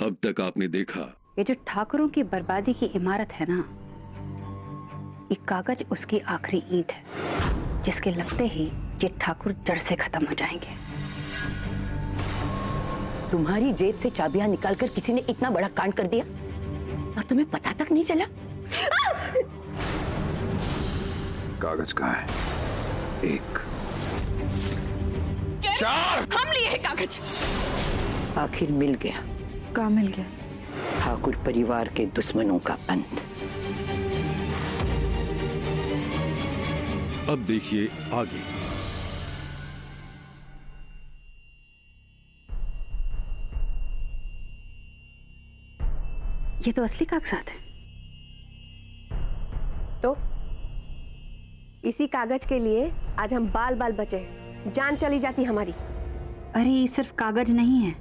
अब तक आपने देखा, ये जो ठाकुरों की बर्बादी की इमारत है ना, ये कागज उसकी आखिरी ईंट है, जिसके लगते ही ये ठाकुर जड़ से खत्म हो जाएंगे। तुम्हारी जेब से चाबियां निकालकर किसी ने इतना बड़ा कांड कर दिया और तुम्हें पता तक नहीं चला? कागज कहाँ है? 1 4 हम लिए हैं कागज। आखिर मिल गया। कहाँ मिल गया? ठाकुर परिवार के दुश्मनों का अंत। अब देखिए आगे। ये तो असली कागजात है। तो इसी कागज के लिए आज हम बाल बाल बचे, जान चली जाती हमारी। अरे ये सिर्फ कागज नहीं है,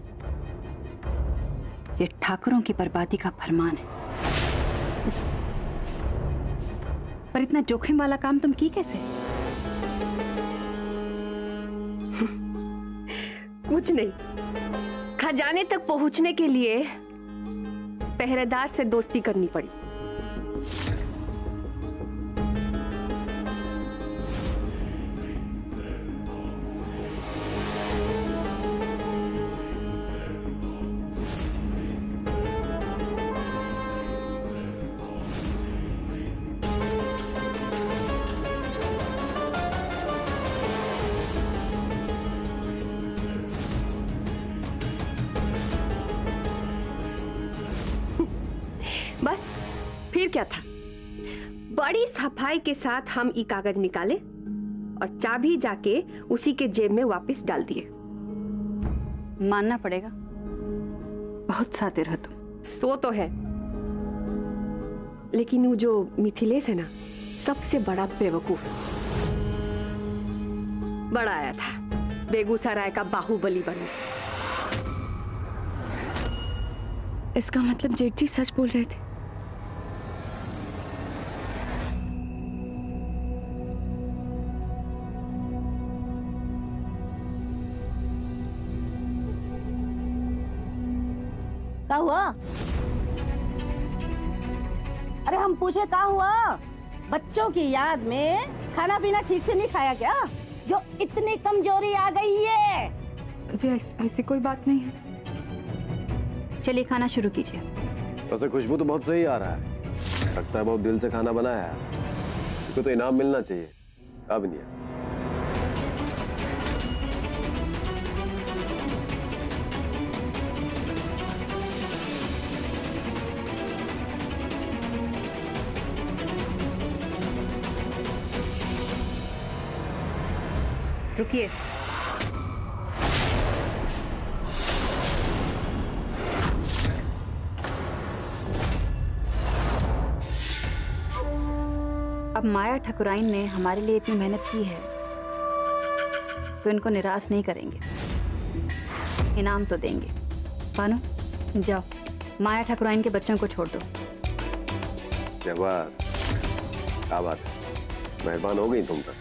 ये ठाकुरों की बर्बादी का फरमान है। पर इतना जोखिम वाला काम तुम की कैसे? कुछ नहीं, खजाने तक पहुंचने के लिए पहरेदार से दोस्ती करनी पड़ी। बस फिर क्या था, बड़ी सफाई के साथ हम ई कागज निकाले और चाबी जाके उसी के जेब में वापस डाल दिए। मानना पड़ेगा, बहुत सातिर हो तुम। सो तो है, लेकिन वो जो मिथिलेश है ना, सबसे बड़ा बेवकूफ। बड़ा आया था बेगूसराय का बाहुबली बनने। इसका मतलब जेठ जी सच बोल रहे थे। क्या हुआ? अरे हम पूछे क्या हुआ? बच्चों की याद में खाना पीना ठीक से नहीं खाया क्या, जो इतनी कमजोरी आ गई है? जी ऐसी कोई बात नहीं है। चलिए खाना शुरू कीजिए। वैसे खुशबू तो बहुत सही आ रहा है, लगता है बहुत दिल से खाना बनाया है। इसको तो इनाम मिलना चाहिए। अब नहीं है। रुकिए। अब माया ठकुराइन ने हमारे लिए इतनी मेहनत की है तो इनको निराश नहीं करेंगे, इनाम तो देंगे। पानो जाओ, माया ठकुराइन के बच्चों को छोड़ दो। क्या बात है, मेहरबान हो गई तुम पर,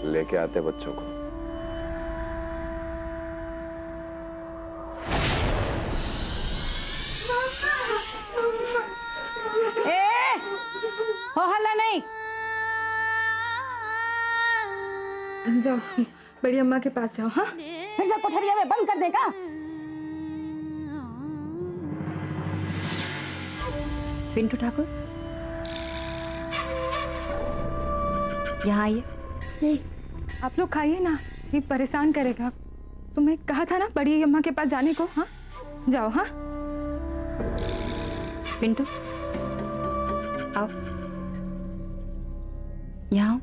लेके आते बच्चों को। हो हल्ला नहीं। जाओ बड़ी अम्मा के पास जाओ। हाँ फिर से कोठरिया में बंद कर देगा। पिंटू ठाकुर, यहाँ आइए। नहीं, आप लोग खाइए ना, ये परेशान करेगा। तुम्हें कहा था ना बड़ी अम्मा के पास जाने को। हाँ जाओ। हाँ पिंटू आओ, यहाँ आओ।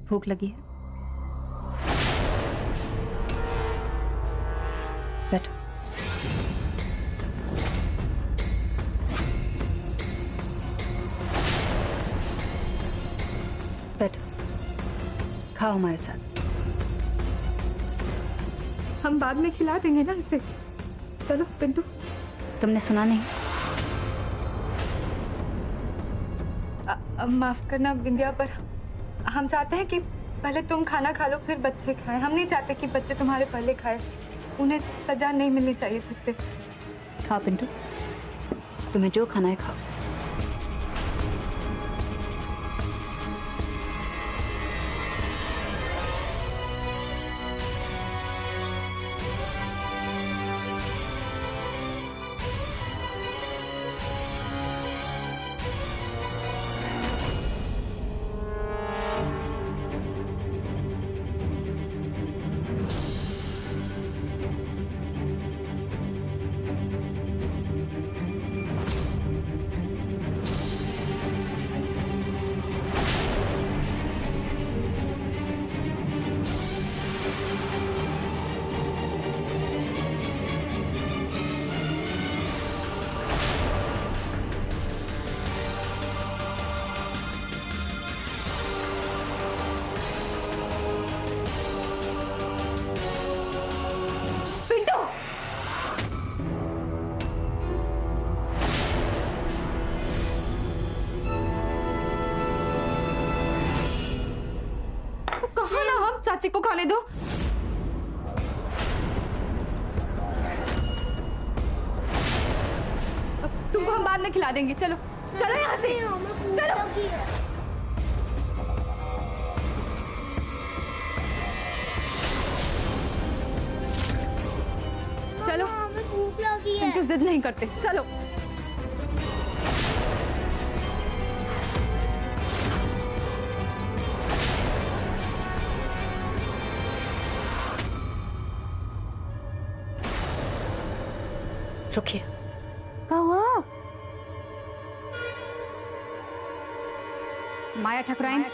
भूख लगी है, बैठो। बैठो, खाओ हमारे साथ। हम बाद में खिला देंगे ना इसे। चलो पिंटू। तुमने सुना नहीं? माफ करना बिंदिया, पर हम चाहते हैं कि पहले तुम खाना खा लो फिर बच्चे खाएं। हम नहीं चाहते कि बच्चे तुम्हारे पहले खाएं। उन्हें सजा नहीं मिलनी चाहिए फिर से। खाओ पिंटू, तुम्हें जो खाना है खाओ। चाची को खाने दो। तुमको हम बाद में खिला देंगे। चलो चलो यहाँ से, चलो। चलो, हमें भूख लगी है। तुम तो जिद नहीं करते। चलो रुकिए। क्या हुआ? माया ठकुराइन,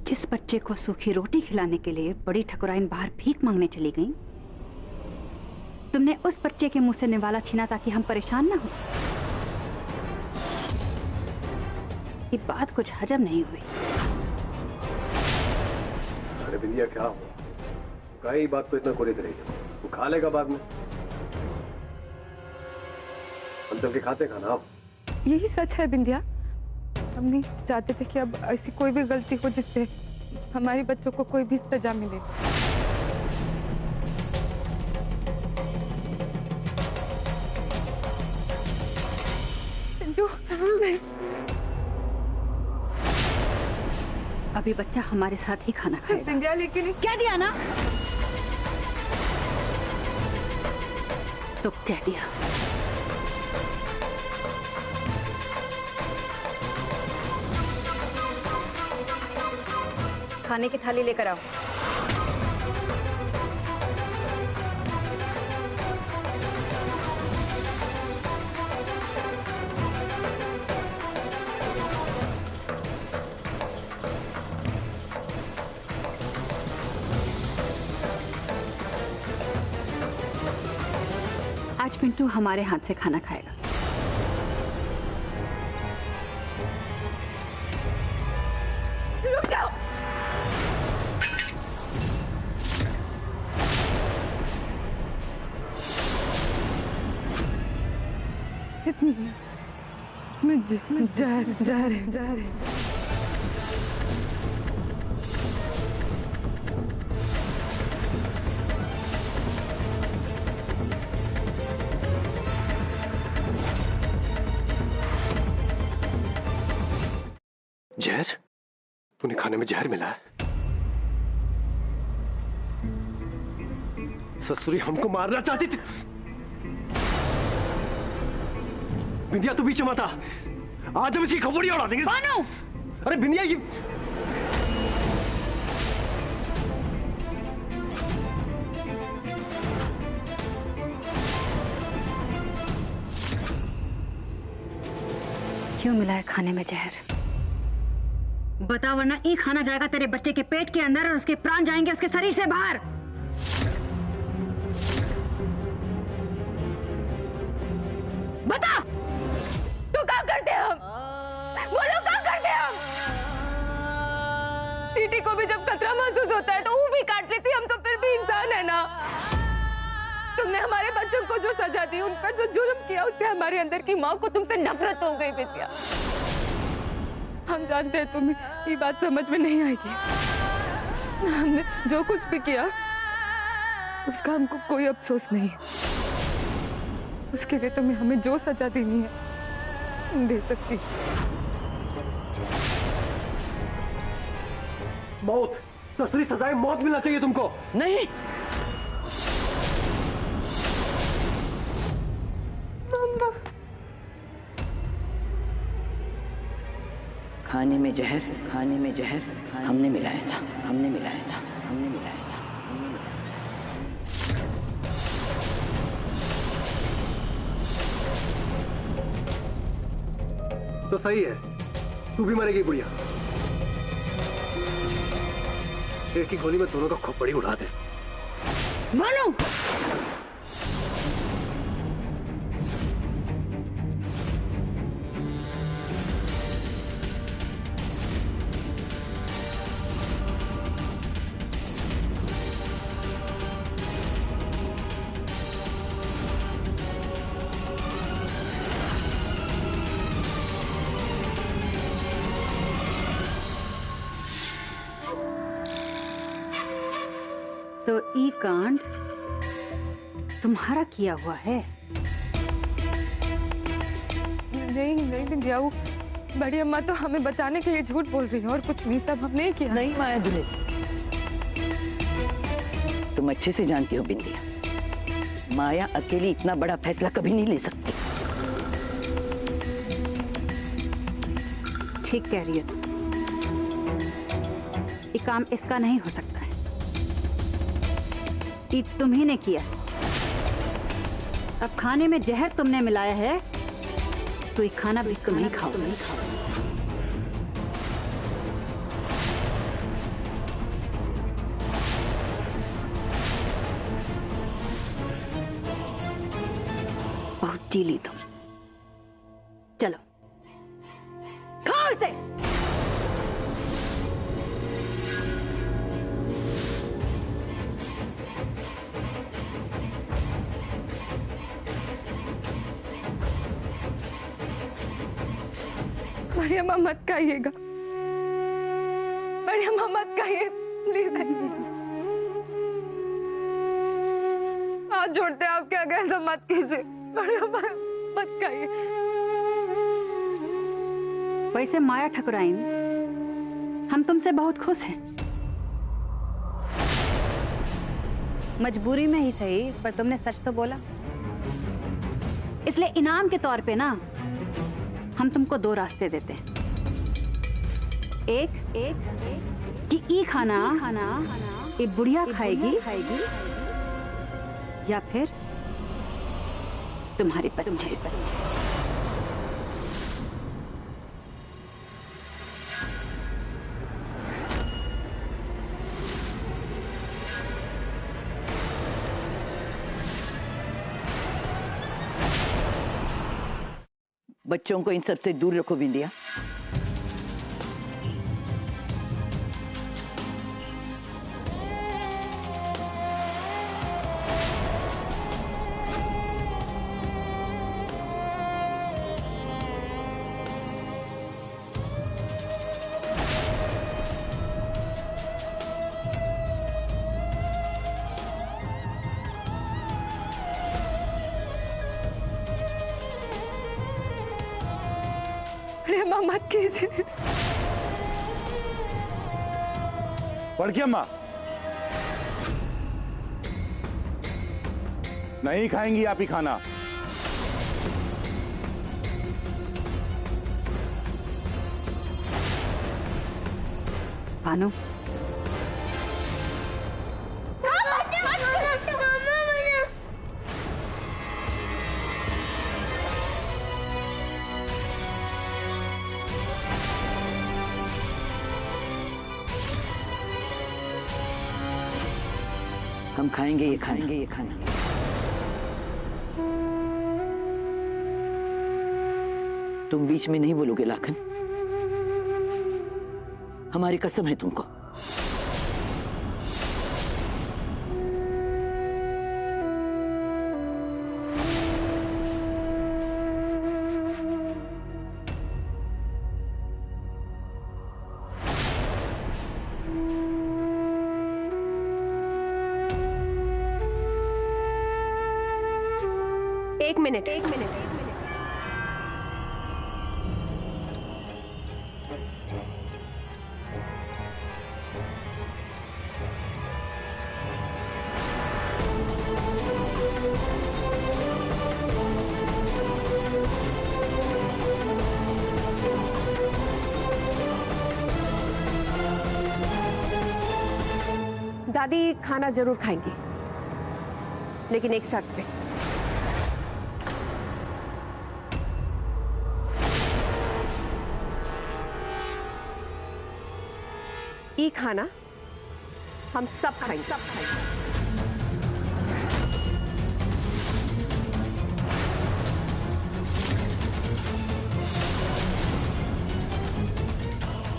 जिस बच्चे को सूखी रोटी खिलाने के लिए बड़ी ठकुराइन बाहर भीख मांगने चली गई, तुमने उस बच्चे के मुंह से निवाला छीना ताकि हम परेशान ना हो। ये बात कुछ हजम नहीं हुई। अरे बिंदिया क्या हो, कई बात तो इतना कोरी करेगी, वो खा लेगा बाद में। हम चल के खाते खाना। यही सच है बिंदिया। हम नहीं चाहते थे कि अब ऐसी कोई भी गलती हो जिससे हमारे बच्चों को कोई भी सजा मिले। पिंटू, अभी बच्चा हमारे साथ ही खाना खाएगा। बिंदिया लेकिन कह दिया ना, तो कह दिया। खाने की थाली लेकर आओ। आज पिंटू हमारे हाथ से खाना खाएगा। रुक जाओ। इसमें जा रहे। जहर? तूने खाने में जहर मिला है? ससुरी हमको मारना चाहती थी। बिंदिया तू बीच में मत आ, आज हम इसकी खबरियां उड़ा देंगे। बानो! अरे बिंदिया ये क्यों मिला है खाने में जहर? बता, वरना ई खाना जाएगा तेरे बच्चे के पेट के अंदर और उसके प्राण जाएंगे उसके शरीर से बाहर। बता, तो क्या करते हम? बोलो क्या करते हम? चींटी को भी जब खतरा महसूस होता है तो वो भी काट लेती, हम तो फिर भी इंसान है ना। तुमने हमारे बच्चों को जो सजा दी, उन पर जो जुल्म किया, उससे हमारे अंदर की माँ को तुमसे नफरत हो गई विद्या। हम जानते हैं तुम्हें ये बात समझ में नहीं आएगी। हमने जो कुछ भी किया उसका हमको कोई अफसोस नहीं है। उसके लिए तुम्हें हमें जो सजा देनी है दे सकती। मौत, ससुरी सजाए मौत मिलना चाहिए तुमको। नहीं, खाने में जहर, खाने में जहर हमने मिलाया था, हमने मिलाया था, हमने मिलाया था, हमने मिलाया था। तो सही है, तू भी मरेगी बुढ़िया। एक ही गोली में दोनों का खोपड़ी उड़ा दे। मानो तो ई कांड तुम्हारा किया हुआ है? नहीं नहीं विद्या, वो बड़ी अम्मा तो हमें बचाने के लिए झूठ बोल रही है और कुछ नहीं, सब हमने ही किया। नहीं माया दुले, तुम अच्छे से जानती हो बिंदिया, माया अकेली इतना बड़ा फैसला कभी नहीं ले सकती। ठीक कह रही है तुम। ये काम इसका नहीं हो सकता है। ये तुम्ही ने किया। अब खाने में जहर तुमने मिलाया है तो ये खाना भी तुम ही खाओ। बहुत जी ली तुम। चलो खाओ इसे। बड़ी अम्मा मत खाइएगा, बड़ी अम्मा मत खाइए प्लीज। हाथ जोड़ते हैं आपके आगे, ऐसा मत कीजिए। बड़ी अम्मा मत खाइए। वैसे माया ठकुराइन, हम तुमसे बहुत खुश हैं। मजबूरी में ही सही, पर तुमने सच तो बोला। इसलिए इनाम के तौर पे ना हम तुमको दो रास्ते देते हैं। एक कि ई खाना ये बुढ़िया खाएगी या फिर तुम्हारे बच्चे। बच्चों को इन सब से दूर रखो बिंदिया। बड़ी अम्मा मत कीजिए। बड़की अम्मा नहीं खाएंगी आप ही खाना। भानु, हम खाएंगे ये खाना। तुम बीच में नहीं बोलोगे लाखन, हमारी कसम है तुमको। एक मिनट। दादी खाना जरूर खाएंगी, लेकिन एक शर्त पे। ये खाना हम सब खाएंगे।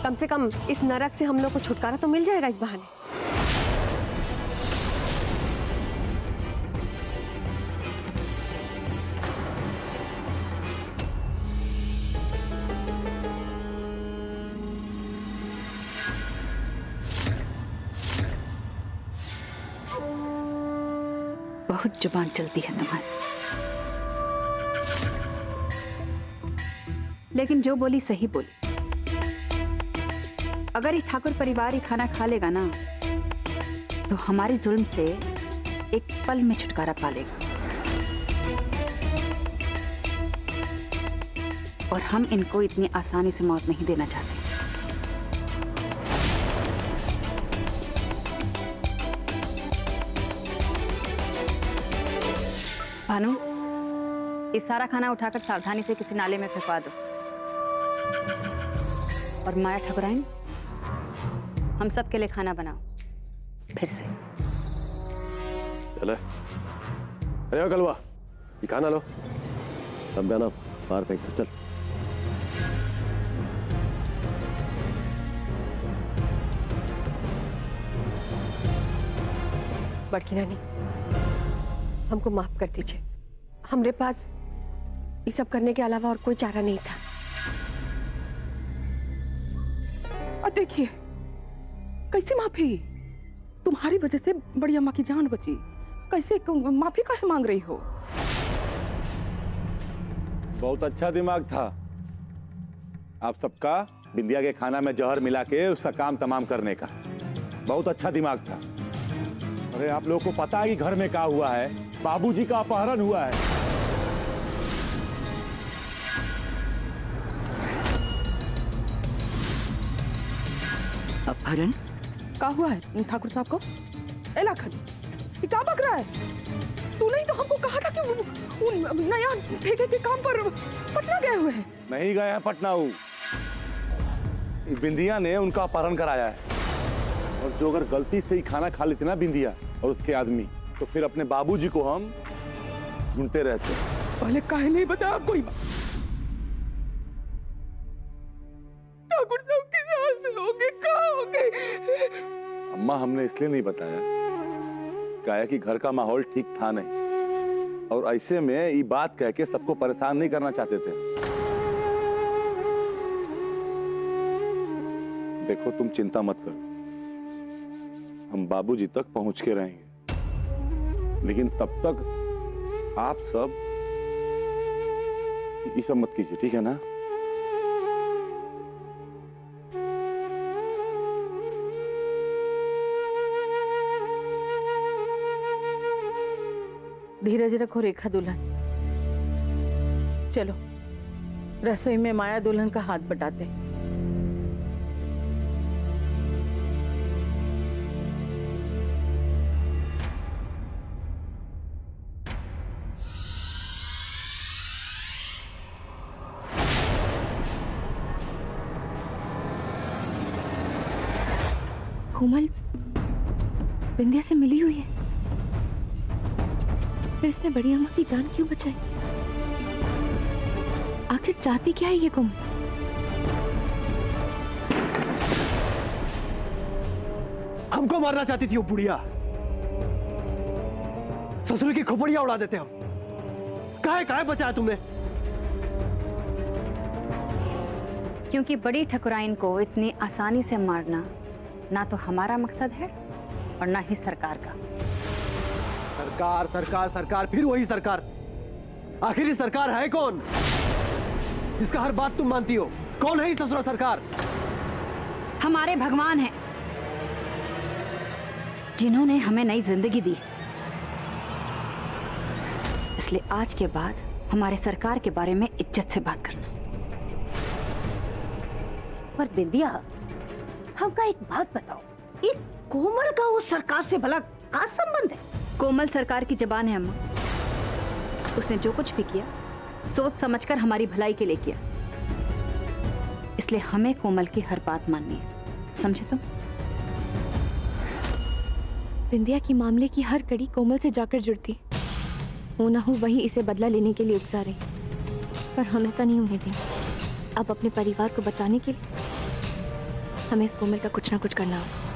कम से कम इस नरक से हम लोग को छुटकारा तो मिल जाएगा इस बहाने। बहुत जुबान चलती है तुम्हारी, लेकिन जो बोली सही बोली। अगर ये ठाकुर परिवार ही खाना खा लेगा ना, तो हमारी जुल्म से एक पल में छुटकारा पा लेगा। और हम इनको इतनी आसानी से मौत नहीं देना चाहते। भानु, ये सारा खाना उठाकर सावधानी से किसी नाले में फेंकवा दो। और माया ठाकुराइन, हम सब के लिए खाना बनाओ फिर से। चले। अरे कलवा, ये खाना लो, सब गाना बाहर फेंक दो। चल। बड़की रानी, हमको माफ कर दीजिए। हमारे पास ये सब करने के अलावा और कोई चारा नहीं था। और देखिए कैसे माफी, तुम्हारी वजह से बड़ी अम्मा की जान बची। कैसे माफी काहे मांग रही हो? बहुत अच्छा दिमाग था आप सबका, बिंदिया के खाना में जहर मिला के उसका काम तमाम करने का। बहुत अच्छा दिमाग था। अरे आप लोगों को पता है कि घर में क्या हुआ है? बाबूजी का अपहरण हुआ है। अपहरण क्या हुआ है ठाकुर साहब को? ए लाखन, ये क्या बक रहा है? तूने ही तो हमको कहा था कि वो नया ठेके के काम पर पटना गए हुए हैं। नहीं गए हैं पटना, वो बिंदिया ने उनका अपहरण कराया है। और जो अगर गलती से ही खाना खा लेते ना बिंदिया और उसके आदमी, तो फिर अपने बाबूजी को हम ढूंढते रहते। पहले काहे नहीं बताया कोई बात? ठाकुर साहब किस हाल में होंगे, कहाँ होंगे? अम्मा, हमने इसलिए नहीं बताया कहा कि घर का माहौल ठीक था नहीं, और ऐसे में ये बात कह के सबको परेशान नहीं करना चाहते थे। देखो तुम चिंता मत करो, हम बाबूजी तक पहुंच के रहेंगे, लेकिन तब तक आप सब ये सब मत कीजिए, ठीक है ना? धीरज रखो रेखा दुल्हन। चलो रसोई में माया दुल्हन का हाथ बटाते। कोमल बिंदिया से मिली हुई है। फिर इसने बड़ी अम्मा की जान क्यों बचाई? आखिर चाहती क्या है ये कोमल? हमको मारना चाहती थी वो बुढ़िया। ससुर की खोपड़ियां उड़ा देते हम। काहे बचाया तुमने? क्योंकि बड़ी ठकुराइन को इतनी आसानी से मारना ना तो हमारा मकसद है और ना ही सरकार का। सरकार सरकार सरकार, फिर वही सरकार। आखिर ये सरकार है कौन जिसका हर बात तुम मानती हो? कौन है ये ससुरा सरकार? हमारे भगवान हैं, जिन्होंने हमें नई जिंदगी दी। इसलिए आज के बाद हमारे सरकार के बारे में इज्जत से बात करना। पर बिंदिया, हमका एक बात बताओ, एक कोमल का उस सरकार से भला क्या संबंध है? कोमल सरकार की जबान है अम्मा। उसने जो कुछ भी किया सोच समझकर हमारी भलाई के लिए किया। इसलिए हमें कोमल की हर बात माननी है, समझे तुम? बिंदिया की मामले की हर कड़ी कोमल से जाकर जुड़ती। हो ना हो वही इसे बदला लेने के लिए उकसा रही, पर हम ऐसा नहीं होने देंगे। अब अपने परिवार को बचाने के लिए हमें इस कोमल का कुछ ना कुछ करना होगा।